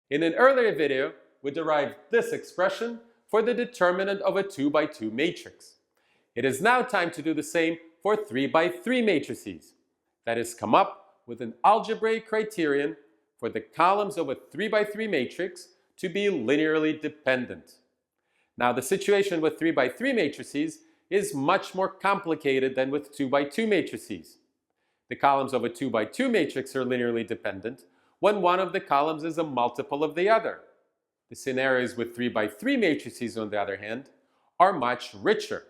In an earlier video, we derived this expression for the determinant of a 2 by 2 matrix. It is now time to do the same for 3 by 3 matrices. That is, come up with an algebraic criterion for the columns of a 3 by 3 matrix to be linearly dependent. Now, the situation with 3 by 3 matrices is much more complicated than with 2 by 2 matrices. The columns of a 2 by 2 matrix are linearly dependent when one of the columns is a multiple of the other. The scenarios with 3 by 3 matrices, on the other hand, are much richer.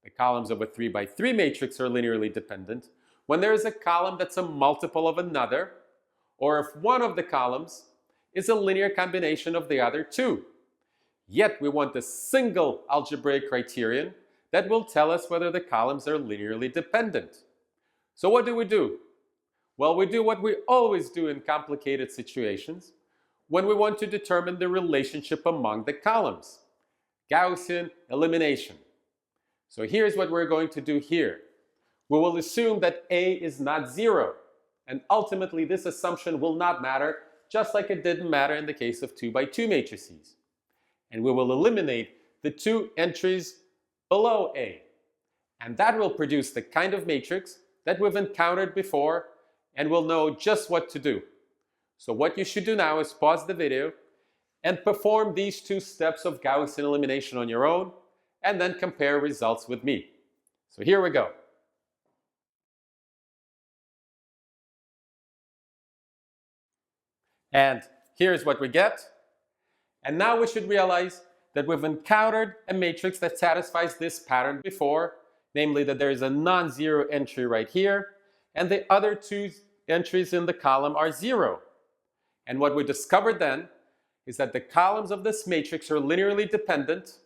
The columns of a 3 by 3 matrix are linearly dependent when there is a column that's a multiple of another, or if one of the columns is a linear combination of the other two. Yet we want a single algebraic criterion that will tell us whether the columns are linearly dependent. So what do? Well, we do what we always do in complicated situations when we want to determine the relationship among the columns: Gaussian elimination. So here's what we're going to do here. We will assume that A is not 0, and ultimately this assumption will not matter, just like it didn't matter in the case of 2 by 2 matrices. And we will eliminate the two entries below A. And that will produce the kind of matrix that we've encountered before, and we'll know just what to do. So what you should do now is pause the video and perform these two steps of Gaussian elimination on your own, and then compare results with me. So here we go. And here's what we get. And now we should realize that we've encountered a matrix that satisfies this pattern before, namely that there is a non-zero entry right here, and the other two entries in the column are 0. And what we discovered then is that the columns of this matrix are linearly dependent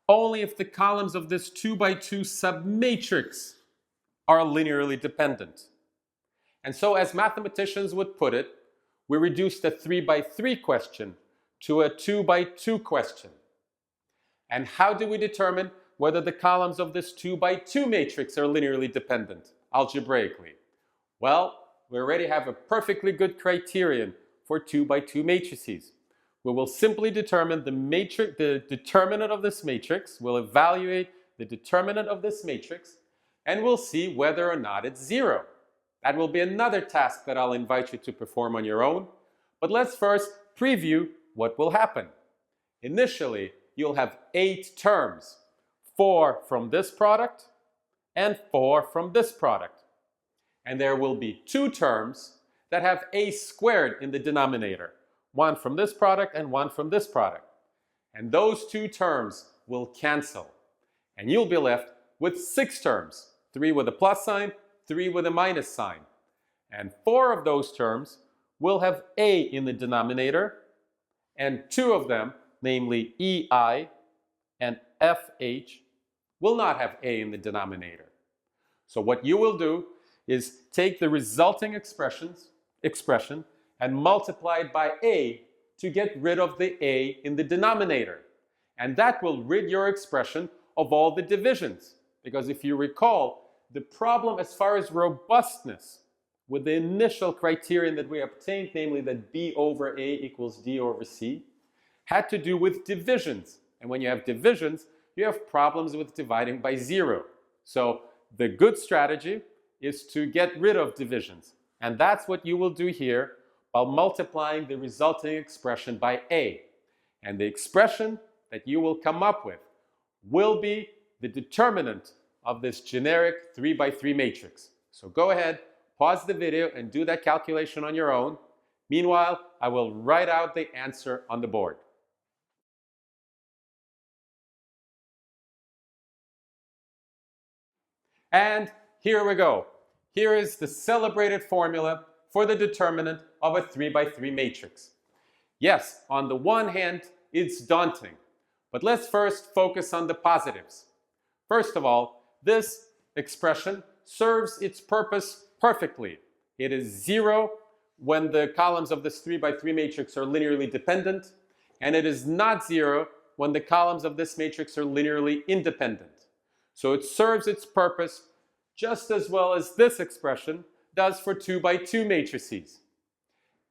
only if the columns of this 2 by 2 submatrix are linearly dependent. And so, as mathematicians would put it, we reduced a 3 by 3 question to a 2 by 2 question. And how do we determine whether the columns of this 2 by 2 matrix are linearly dependent algebraically? Well, we already have a perfectly good criterion for 2 by 2 matrices. We will simply determine the determinant of this matrix. We'll evaluate the determinant of this matrix, and we'll see whether or not it's 0. That will be another task that I'll invite you to perform on your own. But let's first preview what will happen. Initially, you'll have 8 terms, 4 from this product and 4 from this product. And there will be 2 terms that have a squared in the denominator, one from this product and one from this product. And those 2 terms will cancel. And you'll be left with 6 terms, 3 with a plus sign, 3 with a minus sign. And 4 of those terms will have a in the denominator, and 2 of them, namely EI and FH, will not have a in the denominator. So what you will do is take the resulting expression and multiply it by a to get rid of the a in the denominator. And that will rid your expression of all the divisions. Because if you recall, the problem as far as robustness with the initial criterion that we obtained, namely that b over a equals d over c, had to do with divisions. And when you have divisions, you have problems with dividing by 0. So the good strategy is to get rid of divisions. And that's what you will do here while multiplying the resulting expression by a. And the expression that you will come up with will be the determinant of this generic 3 by 3 matrix. So go ahead, pause the video and do that calculation on your own. Meanwhile, I will write out the answer on the board. And here we go. Here is the celebrated formula for the determinant of a 3 by 3 matrix. Yes, on the one hand, it's daunting, but let's first focus on the positives. First of all, this expression serves its purpose perfectly. It is 0 when the columns of this 3 by 3 matrix are linearly dependent, and it is not 0 when the columns of this matrix are linearly independent. So it serves its purpose just as well as this expression does for 2 by 2 matrices.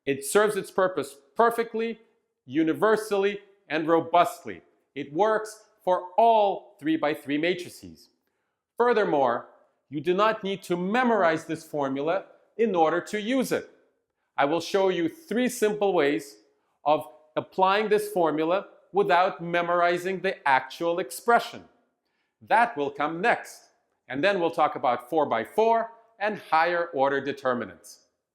It serves its purpose perfectly universally and robustly. It works for all 3x3 matrices. Furthermore, you do not need to memorize this formula in order to use it. I will show you 3 simple ways of applying this formula without memorizing the actual expression. That will come next, and then we'll talk about 4x4 and higher order determinants.